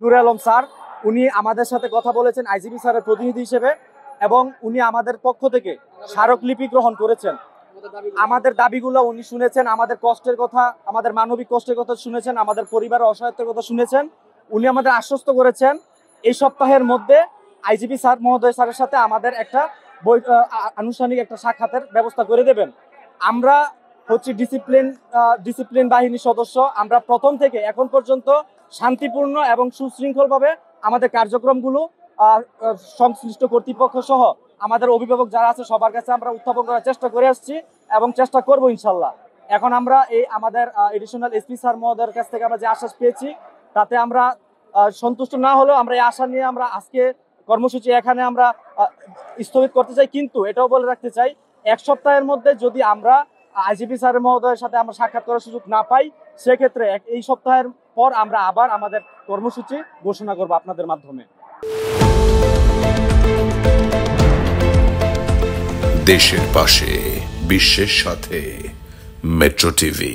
নূর Alam sir, উনি আমাদের সাথে কথা বলেছেন আইজিপি স্যারের প্রতিনিধি হিসেবে, এবং উনি আমাদের পক্ষ থেকে স্মারকলিপি গ্রহণ করেছেন। আমাদের দাবিগুলো উনি শুনেছেন, আমাদের কষ্টের কথা, আমাদের মানবিক কষ্টের কথা শুনেছেন, আমাদের পরিবারের অসহায়তার কথা শুনেছেন। উনি আমাদের আশ্বস্ত করেছেন এই সপ্তাহের মধ্যে আইজিপি স্যার মহোদয় স্যারের সাথে আমাদের একটা আনুষ্ঠানিক একটা সাক্ষাতের ব্যবস্থা করে দেবেন। আমরা হচ্ছে ডিসিপ্লিন বাহিনীর সদস্য। আমরা প্রথম থেকে এখন পর্যন্ত শান্তিপূর্ণ এবং সুশৃঙ্খলভাবে আমাদের কার্যক্রমগুলো সংশ্লিষ্ট কর্তৃপক্ষ সহ আমাদের অভিভাবক যারা আছে সবার কাছে আমরা উত্থাপন করার চেষ্টা করে আসছি এবং চেষ্টা করব ইনশাল্লাহ। এখন আমরা এই আমাদের এডিশনাল এসপি স্যার মহোদয়ের কাছ থেকে আমরা যে আশ্বাস পেয়েছি তাতে আমরা সন্তুষ্ট না হলেও আমরা এই আশা নিয়ে আমরা আজকে কর্মসূচি এখানে আমরা স্থগিত করতে চাই। কিন্তু এটাও বলে রাখতে চাই, এক সপ্তাহের মধ্যে যদি আমরা আইজিপি স্যার মহোদয়ের সাথে আমরা সাক্ষাৎ করার সুযোগ না পাই, সেক্ষেত্রে এই সপ্তাহের পর আমরা আবার আমাদের কর্মসূচি ঘোষণা করব আপনাদের মাধ্যমে। দেশের পাশে, বিশ্বের সাথে, মেট্রো টিভি।